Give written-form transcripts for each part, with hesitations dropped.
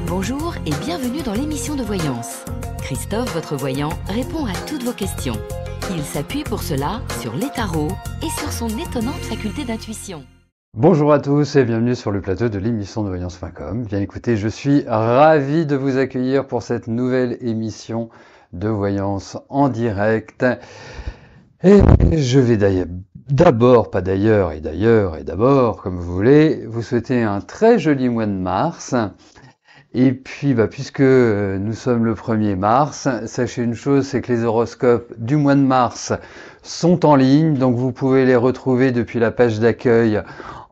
Bonjour et bienvenue dans l'émission de voyance. Christophe, votre voyant, répond à toutes vos questions. Il s'appuie pour cela sur les tarots et sur son étonnante faculté d'intuition. Bonjour à tous et bienvenue sur le plateau de l'émission de voyance.com. Bien écoutez, je suis ravi de vous accueillir pour cette nouvelle émission de voyance en direct. Et je vais d'abord, comme vous voulez, vous souhaiter un très joli mois de mars. Et puis, puisque nous sommes le 1er mars, sachez une chose, c'est que les horoscopes du mois de mars sont en ligne, donc vous pouvez les retrouver depuis la page d'accueil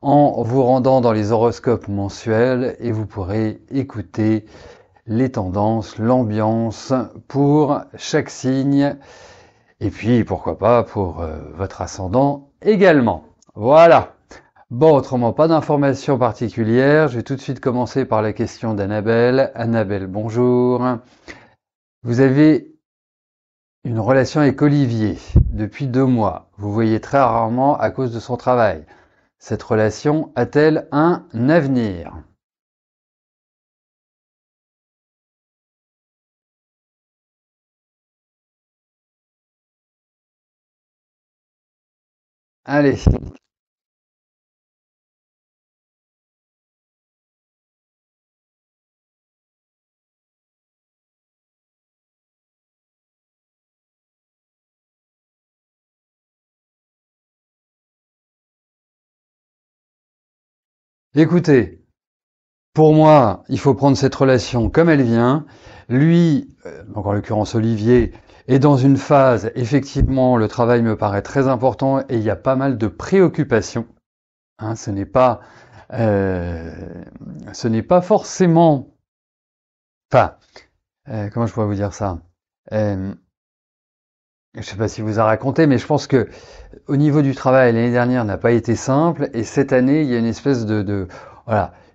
en vous rendant dans les horoscopes mensuels et vous pourrez écouter les tendances, l'ambiance pour chaque signe et puis pourquoi pas pour votre ascendant également. Voilà. Bon, autrement, pas d'informations particulières. Je vais tout de suite commencer par la question d'Annabelle. Annabelle, bonjour. Vous avez une relation avec Olivier depuis 2 mois. Vous voyez très rarement à cause de son travail. Cette relation a-t-elle un avenir? Allez. Écoutez, pour moi, il faut prendre cette relation comme elle vient. Lui, donc en l'occurrence Olivier, est dans une phase, effectivement, le travail me paraît très important et il y a pas mal de préoccupations. Hein, ce n'est pas forcément... Enfin, comment je pourrais vous dire ça? Je ne sais pas si vous a raconté, mais je pense que au niveau du travail, l'année dernière n'a pas été simple, et cette année, il y a une espèce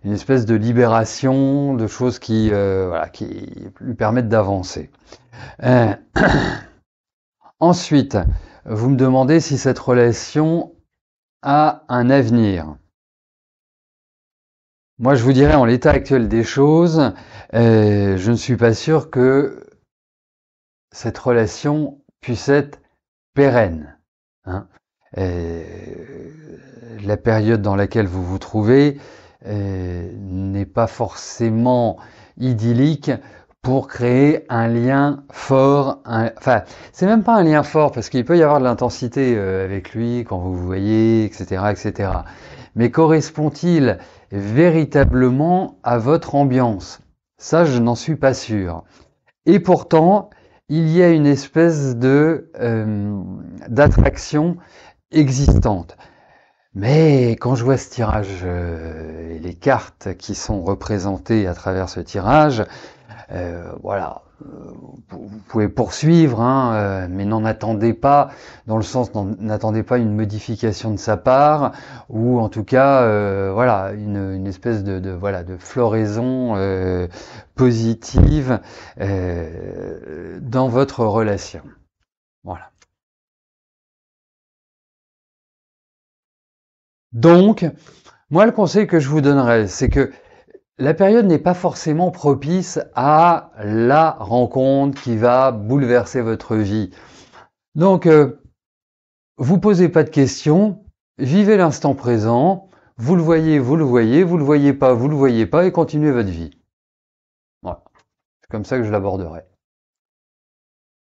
une espèce de libération, de choses qui lui permettent d'avancer. Euh, Ensuite, vous me demandez si cette relation a un avenir. Moi, je vous dirais, en l'état actuel des choses, je ne suis pas sûr que cette relation puisse être pérenne. Hein. La période dans laquelle vous vous trouvez n'est pas forcément idyllique pour créer un lien fort. Enfin, c'est même pas un lien fort parce qu'il peut y avoir de l'intensité avec lui quand vous vous voyez, etc., etc. Mais correspond-il véritablement à votre ambiance? Ça, je n'en suis pas sûr. Et pourtant, il y a une espèce d'attraction existante. Mais quand je vois ce tirage et les cartes qui sont représentées à travers ce tirage, vous pouvez poursuivre, hein, mais n'en attendez pas, dans le sens, n'attendez pas une modification de sa part, ou en tout cas, une espèce de floraison positive dans votre relation. Voilà. Donc, moi, le conseil que je vous donnerais, c'est que la période n'est pas forcément propice à la rencontre qui va bouleverser votre vie. Donc, vous posez pas de questions, vivez l'instant présent, vous le voyez, vous le voyez, vous le voyez pas, vous le voyez pas, et continuez votre vie. Voilà. C'est comme ça que je l'aborderai.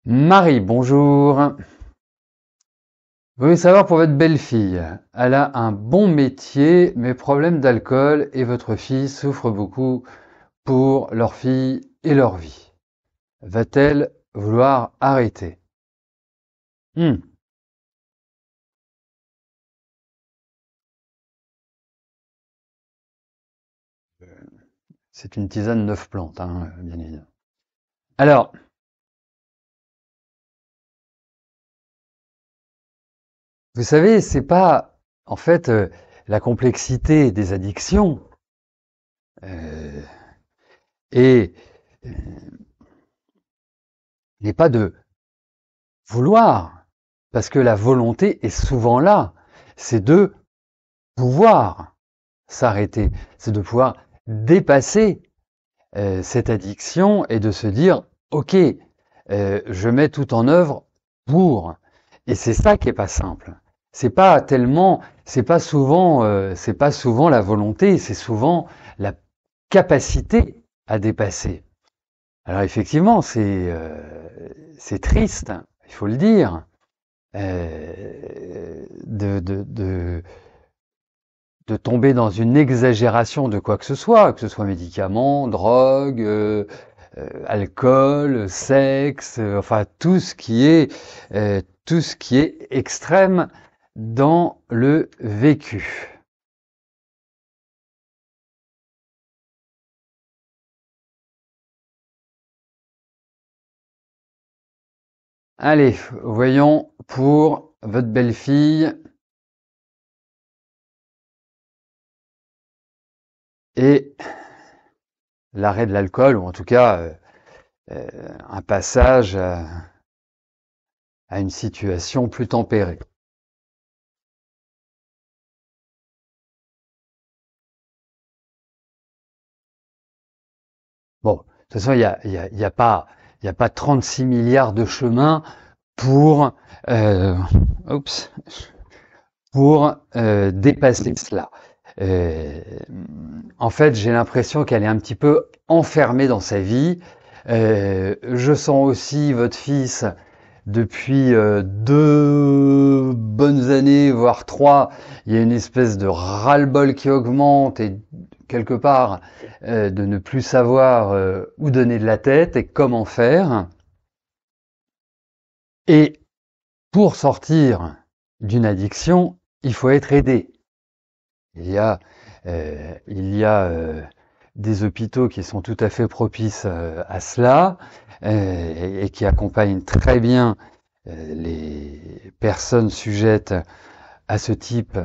Marie, bonjour. Vous voulez savoir pour votre belle-fille. Elle a un bon métier, mais problème d'alcool, et votre fille souffre beaucoup pour leur fille et leur vie. Va-t-elle vouloir arrêter? C'est une tisane 9 plantes, hein, bien évidemment. Alors, vous savez, c'est pas, en fait, la complexité des addictions euh, et n'est pas de vouloir, parce que la volonté est souvent là. C'est de pouvoir s'arrêter, c'est de pouvoir dépasser cette addiction et de se dire, ok, je mets tout en œuvre pour. Et c'est ça qui est pas simple. C'est pas souvent la volonté, c'est souvent la capacité à dépasser. Alors effectivement, c'est triste, il faut le dire, de tomber dans une exagération de quoi que ce soit médicaments, drogue, alcool, sexe, enfin tout ce qui est extrême dans le vécu. Allez, voyons pour votre belle-fille et l'arrêt de l'alcool, ou en tout cas un passage à une situation plus tempérée. Bon, de toute façon, il y a pas 36 milliards de chemins pour, euh, oups, pour dépasser cela. Euh, En fait, j'ai l'impression qu'elle est un petit peu enfermée dans sa vie. Je sens aussi votre fils depuis 2 bonnes années, voire 3. Il y a une espèce de ras-le-bol qui augmente et quelque part de ne plus savoir où donner de la tête et comment faire. Et pour sortir d'une addiction, il faut être aidé. Il y a des hôpitaux qui sont tout à fait propices à cela et qui accompagnent très bien les personnes sujettes à ce type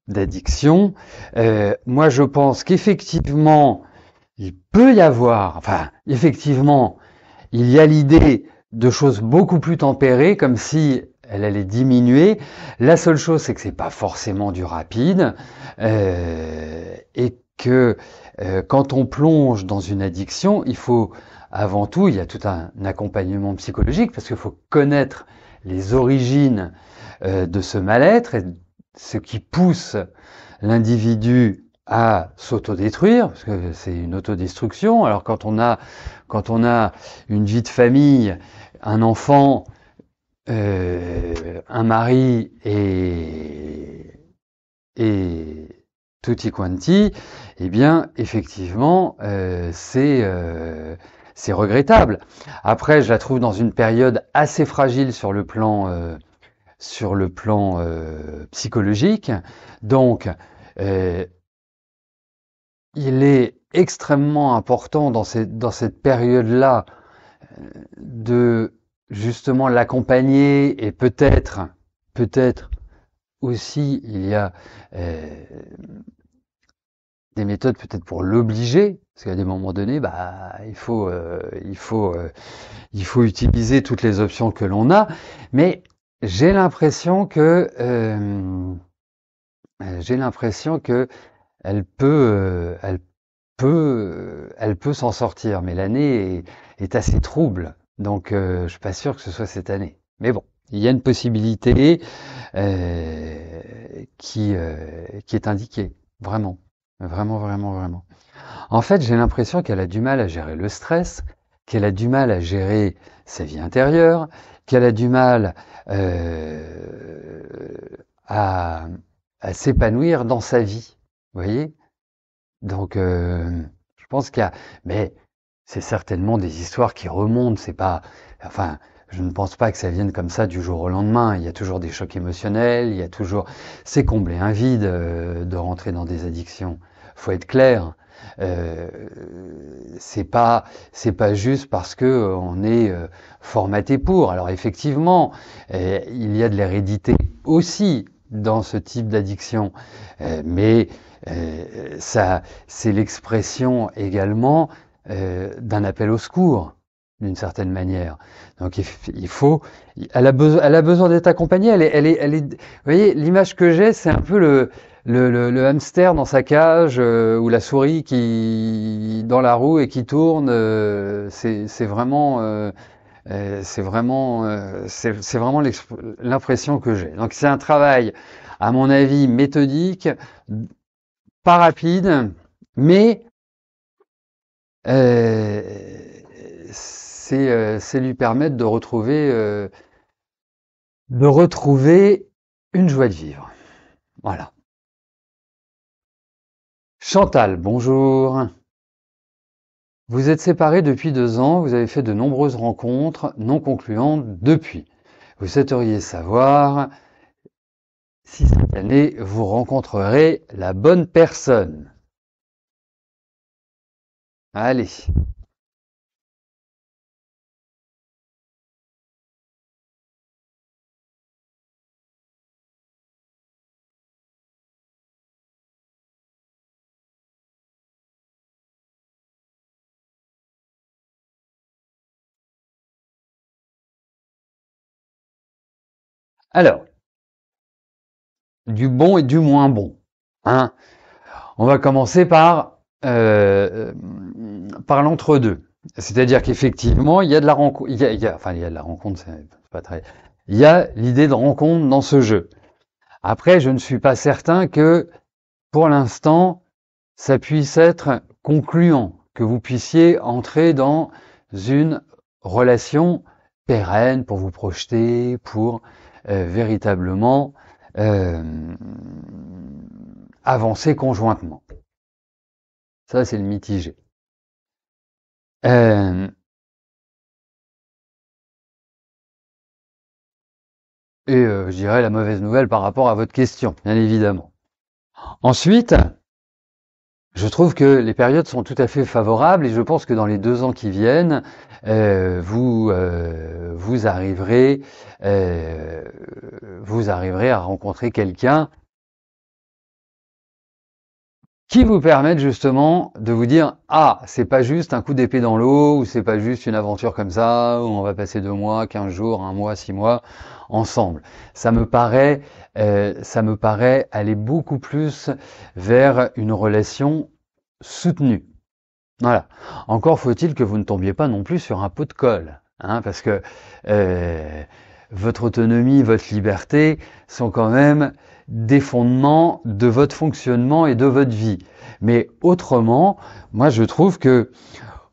d'addiction. Moi, je pense qu'effectivement, il peut y avoir, enfin, effectivement, il y a l'idée de choses beaucoup plus tempérées, comme si elle allait diminuer. La seule chose, c'est que c'est pas forcément du rapide et que quand on plonge dans une addiction, il faut avant tout, il y a tout un accompagnement psychologique parce qu'il faut connaître les origines de ce mal-être et ce qui pousse l'individu à s'autodétruire, parce que c'est une autodestruction. Alors quand on a une vie de famille, un enfant, un mari et tutti quanti, eh bien effectivement c'est regrettable. Après, je la trouve dans une période assez fragile sur le plan psychologique. Donc il est extrêmement important dans cette période-là de justement l'accompagner et peut-être aussi il y a des méthodes peut-être pour l'obliger parce qu'à des moments donnés bah il faut utiliser toutes les options que l'on a, mais j'ai l'impression que elle peut s'en sortir, mais l'année est assez trouble, donc je suis pas sûr que ce soit cette année. Mais bon, il y a une possibilité qui est indiquée, vraiment, vraiment, vraiment, vraiment. En fait, j'ai l'impression qu'elle a du mal à gérer le stress, qu'elle a du mal à gérer sa vie intérieure, qu'elle a du mal à, à s'épanouir dans sa vie. Vous voyez? Donc, je pense qu'il y a, mais c'est certainement des histoires qui remontent. C'est pas, enfin, je ne pense pas que ça vienne comme ça du jour au lendemain. Il y a toujours des chocs émotionnels. Il y a toujours, c'est combler un vide de rentrer dans des addictions. Faut être clair. Euh, c'est pas juste parce que on est formaté pour. Alors effectivement, il y a de l'hérédité aussi dans ce type d'addiction, mais ça, c'est l'expression également d'un appel au secours, d'une certaine manière. Donc il faut, elle a besoin d'être accompagnée. Vous voyez, l'image que j'ai, c'est un peu le hamster dans sa cage ou la souris qui dans la roue et qui tourne, c'est vraiment l'impression que j'ai. Donc c'est un travail, à mon avis, méthodique, pas rapide, mais c'est lui permettre de retrouver une joie de vivre. Voilà. Chantal, bonjour. Vous êtes séparés depuis 2 ans, vous avez fait de nombreuses rencontres non concluantes depuis. Vous souhaiteriez savoir si cette année vous rencontrerez la bonne personne. Allez. Alors, du bon et du moins bon. Hein. On va commencer par l'entre-deux. C'est-à-dire qu'effectivement, il y a de la rencontre, enfin, il y a de la rencontre, c'est pas très, il y a l'idée de rencontre dans ce jeu. Après, je ne suis pas certain que, pour l'instant, ça puisse être concluant, que vous puissiez entrer dans une relation pérenne pour vous projeter, pour véritablement euh, avancer conjointement. Ça, c'est le mitigé. Euh, je dirais la mauvaise nouvelle par rapport à votre question, bien évidemment. Ensuite, je trouve que les périodes sont tout à fait favorables et je pense que dans les 2 ans qui viennent, vous arriverez, euh, vous arriverez à rencontrer quelqu'un qui vous permette justement de vous dire ah, c'est pas juste un coup d'épée dans l'eau ou c'est pas juste une aventure comme ça où on va passer 2 mois, 15 jours, 1 mois, 6 mois ensemble. Ça me paraît aller beaucoup plus vers une relation soutenue. Voilà. Encore faut-il que vous ne tombiez pas non plus sur un pot de colle, hein, parce que euh, votre autonomie, votre liberté sont quand même des fondements de votre fonctionnement et de votre vie. Mais autrement, moi je trouve que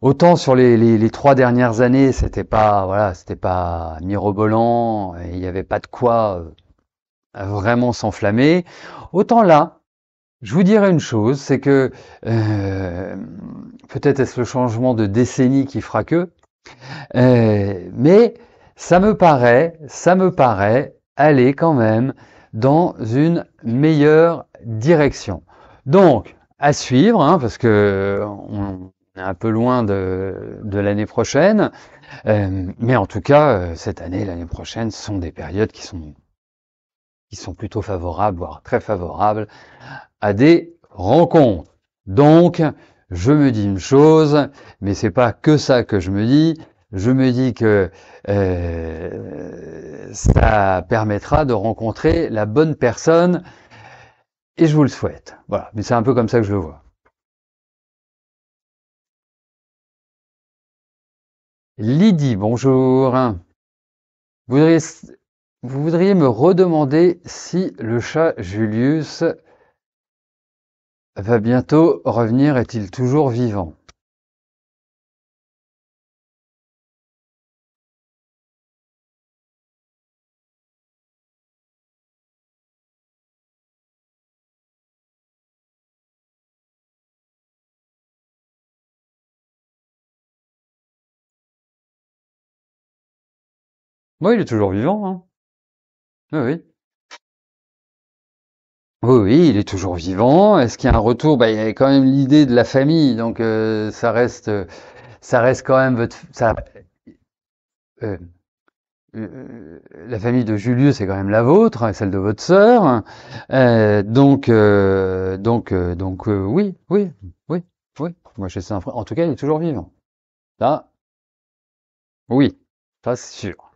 autant sur les 3 dernières années, c'était pas mirobolant, et il n'y avait pas de quoi vraiment s'enflammer. Autant là, je vous dirais une chose, c'est que euh, peut-être est-ce le changement de décennie qui fera que, mais ça me paraît aller quand même dans une meilleure direction. Donc, à suivre, hein, parce que on est un peu loin de l'année prochaine, mais en tout cas, cette année, l'année prochaine, sont des périodes qui sont plutôt favorables, voire très favorables à des rencontres. Donc, je me dis une chose, mais c'est pas que ça que je me dis. Je me dis que ça permettra de rencontrer la bonne personne et je vous le souhaite. Voilà, mais c'est un peu comme ça que je le vois. Lydie, bonjour. Vous voudriez, vous voudriez me redemander si le chat Julius va bientôt revenir, est-il toujours vivant? Oui, il est toujours vivant, hein. Oui, oui. Oui, oui, il est toujours vivant. Est-ce qu'il y a un retour? Bah, il y a quand même l'idée de la famille, donc ça reste quand même euh, la famille de Julius, c'est quand même la vôtre, hein, celle de votre sœur. Oui, oui, oui, oui. Moi, je sais un frère. En tout cas, il est toujours vivant. Là, oui, ça c'est sûr.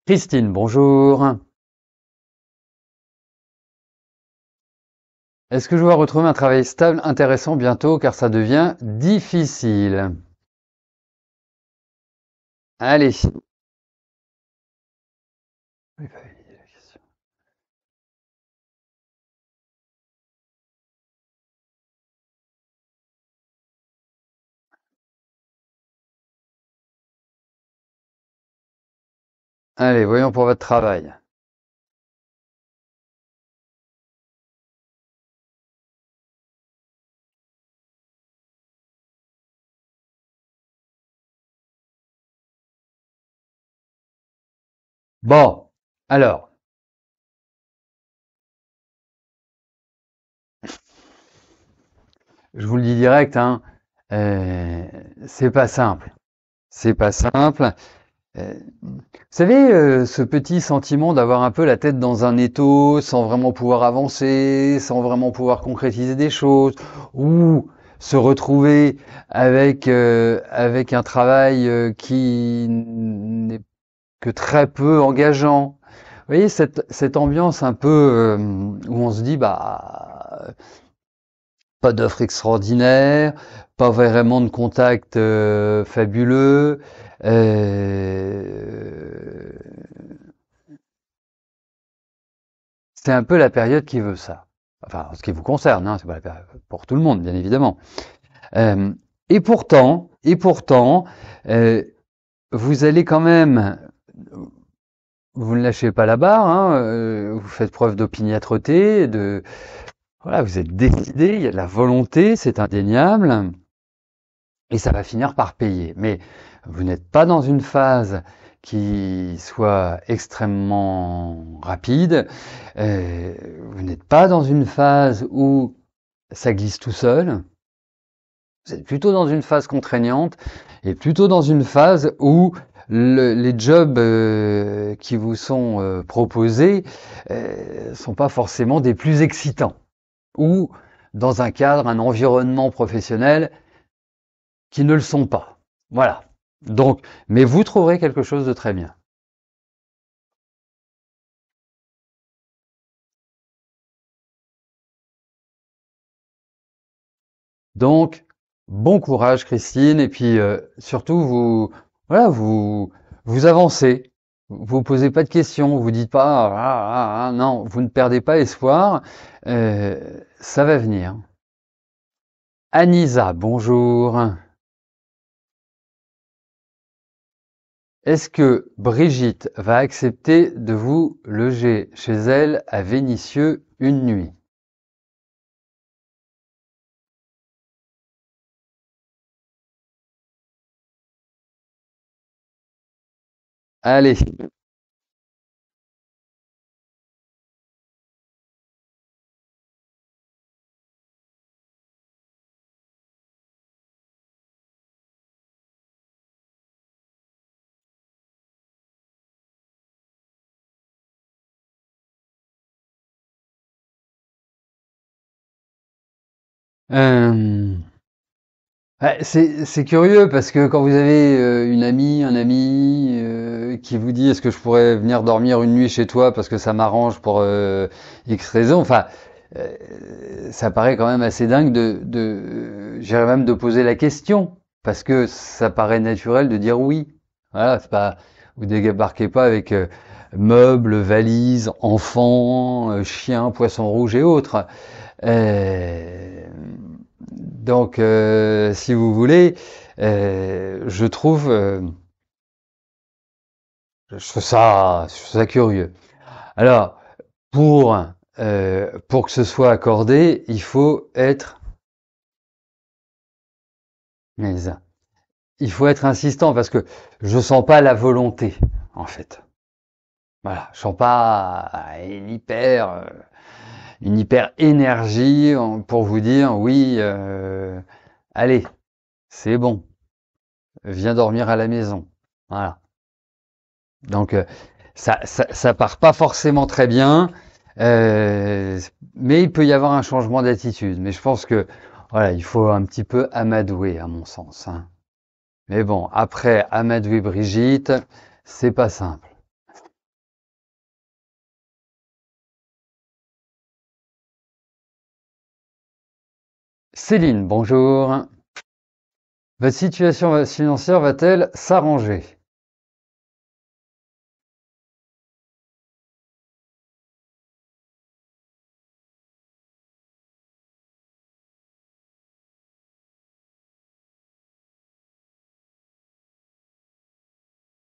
Christine, bonjour. Est-ce que je vais retrouver un travail stable, intéressant bientôt, car ça devient difficile? Allez. Oui, bah oui, la question. Allez, voyons pour votre travail. Bon, alors, je vous le dis direct, hein, euh, c'est pas simple. C'est pas simple. Vous savez, ce petit sentiment d'avoir un peu la tête dans un étau, sans vraiment pouvoir avancer, sans vraiment pouvoir concrétiser des choses, ou se retrouver avec un travail qui n'est que très peu engageant. Vous voyez, cette ambiance un peu où on se dit, bah, pas d'offre extraordinaire, pas vraiment de contact fabuleux. euh, c'est un peu la période qui veut ça. Enfin, en ce qui vous concerne, hein, c'est pas la période pour tout le monde, bien évidemment. Euh, et pourtant, euh, vous allez quand même, vous ne lâchez pas la barre, hein, vous faites preuve d'opiniâtreté, voilà, vous êtes décidé, il y a de la volonté, c'est indéniable. Et ça va finir par payer. Mais vous n'êtes pas dans une phase qui soit extrêmement rapide. Vous n'êtes pas dans une phase où ça glisse tout seul. Vous êtes plutôt dans une phase contraignante et plutôt dans une phase où les jobs qui vous sont proposés sont pas forcément des plus excitants. Ou dans un cadre, un environnement professionnel qui ne le sont pas. Voilà. Donc, mais vous trouverez quelque chose de très bien. Donc, bon courage, Christine, et puis surtout voilà, vous avancez. Vous posez pas de questions, vous dites pas non, vous ne perdez pas espoir. Ça va venir. Anisa, bonjour. Est-ce que Brigitte va accepter de vous loger chez elle à Vénissieux une nuit? Allez. Euh, Ouais, c'est curieux parce que quand vous avez une amie, un ami qui vous dit est-ce que je pourrais venir dormir une nuit chez toi parce que ça m'arrange pour X raison, enfin euh, ça paraît quand même assez dingue j'irais même de poser la question parce que ça paraît naturel de dire oui. Voilà, c'est pas vous débarquez pas avec meubles, valises, enfants, chiens, poissons rouges et autres. Euh, donc, si vous voulez, je trouve ça curieux. Alors, pour que ce soit accordé, il faut être, mais ça, il faut être insistant parce que je sens pas la volonté, en fait. Voilà, je sens pas une hyper énergie pour vous dire oui, allez, c'est bon, viens dormir à la maison. Voilà. Donc ça part pas forcément très bien, euh, mais il peut y avoir un changement d'attitude. Mais je pense que voilà, il faut un petit peu amadouer à mon sens, hein. Mais bon, après amadouer Brigitte, c'est pas simple. Céline, bonjour. Votre situation financière va-t-elle s'arranger?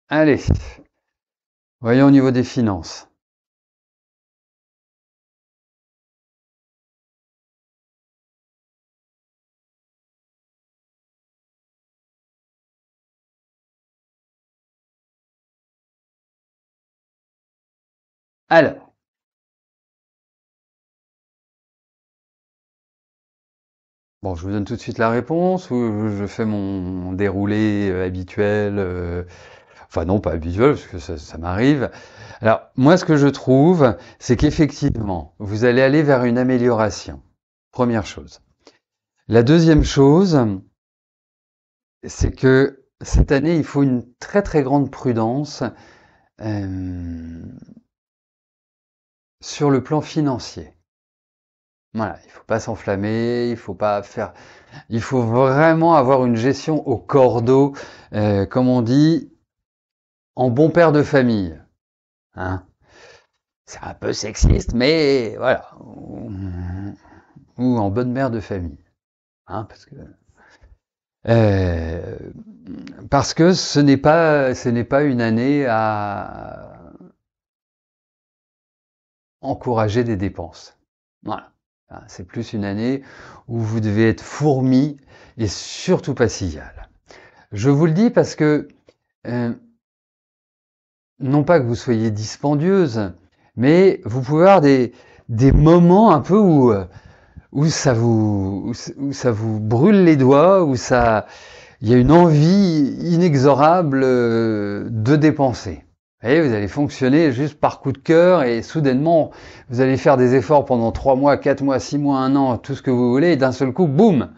Allez, voyons au niveau des finances. Alors, bon, je vous donne tout de suite la réponse ou je fais mon déroulé habituel, enfin non, pas habituel, parce que ça m'arrive. Alors, moi, ce que je trouve, c'est qu'effectivement, vous allez aller vers une amélioration. Première chose. La deuxième chose, c'est que cette année, il faut une très très grande prudence sur le plan financier. Voilà, il faut pas s'enflammer, il faut pas faire, il faut vraiment avoir une gestion au cordeau, comme on dit, en bon père de famille. Hein. C'est un peu sexiste, mais voilà, ou en bonne mère de famille, hein, euh, parce que ce n'est pas une année à encourager des dépenses. Voilà. C'est plus une année où vous devez être fourmi et surtout pas cigale. Je vous le dis parce que, euh, non pas que vous soyez dispendieuse, mais vous pouvez avoir des moments un peu où ça vous brûle les doigts, il y a une envie inexorable de dépenser. Et vous allez fonctionner juste par coup de cœur et soudainement, vous allez faire des efforts pendant 3 mois, 4 mois, 6 mois, 1 an, tout ce que vous voulez, et d'un seul coup, boum,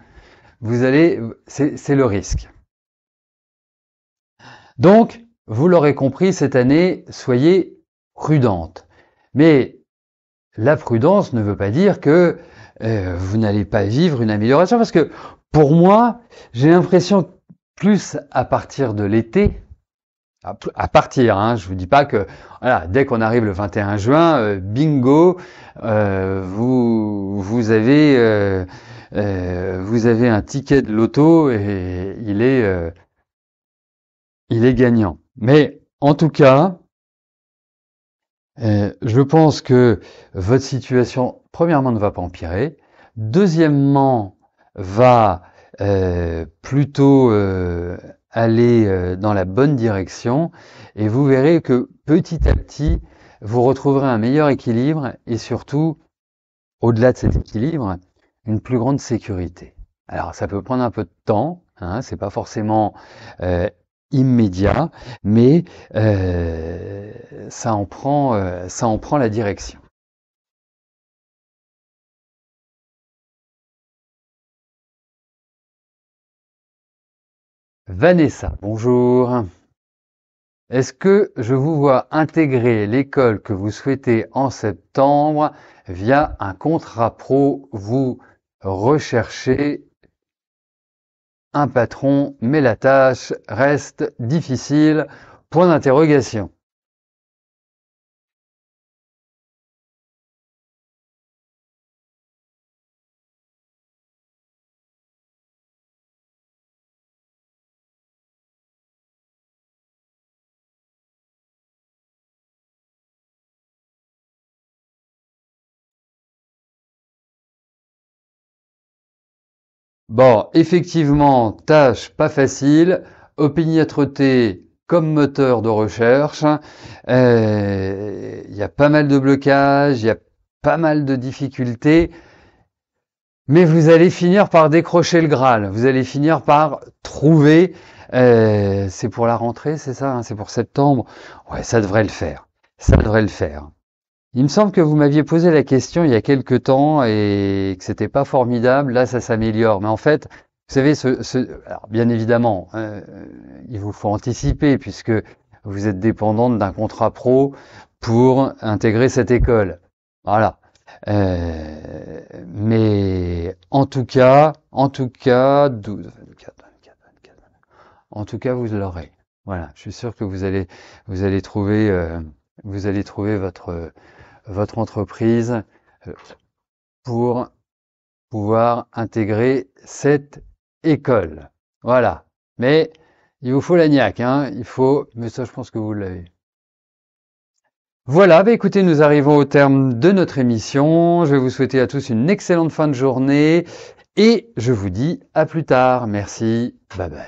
c'est le risque. Donc, vous l'aurez compris, cette année, soyez prudente. Mais la prudence ne veut pas dire que vous n'allez pas vivre une amélioration, parce que pour moi, j'ai l'impression plus à partir de l'été, à partir, hein, je vous dis pas que voilà, dès qu'on arrive le 21 juin, bingo, vous avez un ticket de loto et il est gagnant. Mais en tout cas, je pense que votre situation, premièrement, ne va pas empirer. Deuxièmement, va plutôt aller dans la bonne direction. Et vous verrez que petit à petit, vous retrouverez un meilleur équilibre et surtout, au-delà de cet équilibre, une plus grande sécurité. Alors, ça peut prendre un peu de temps, hein, c'est pas forcément euh, immédiat, mais ça en prend la direction. Vanessa, bonjour. Est-ce que je vous vois intégrer l'école que vous souhaitez en septembre via un contrat pro? Vous recherchez un patron, mais la tâche reste difficile. Point d'interrogation. Bon, effectivement, tâche pas facile, opiniâtreté comme moteur de recherche. Il y a pas mal de blocages, il y a pas mal de difficultés, mais vous allez finir par décrocher le Graal. Vous allez finir par trouver. C'est pour la rentrée, c'est ça, hein, c'est pour septembre. Ouais, ça devrait le faire. Ça devrait le faire. Il me semble que vous m'aviez posé la question il y a quelque temps et que c'était pas formidable. Là, ça s'améliore. Mais en fait, vous savez, alors bien évidemment, il vous faut anticiper puisque vous êtes dépendante d'un contrat pro pour intégrer cette école. Voilà. Mais en tout cas, 12, 24, 24, 24. En tout cas, vous l'aurez. Voilà, je suis sûr que vous allez trouver votre entreprise pour pouvoir intégrer cette école. Voilà. Mais il vous faut la niaque, hein. Mais ça, je pense que vous l'avez. Voilà, bah écoutez, nous arrivons au terme de notre émission. Je vais vous souhaiter à tous une excellente fin de journée et je vous dis à plus tard. Merci, bye bye.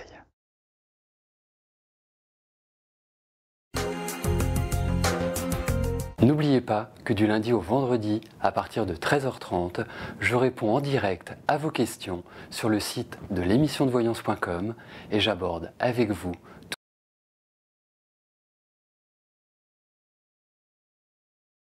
N'oubliez pas que du lundi au vendredi, à partir de 13h30, je réponds en direct à vos questions sur le site de l'émissiondevoyance.com et j'aborde avec vous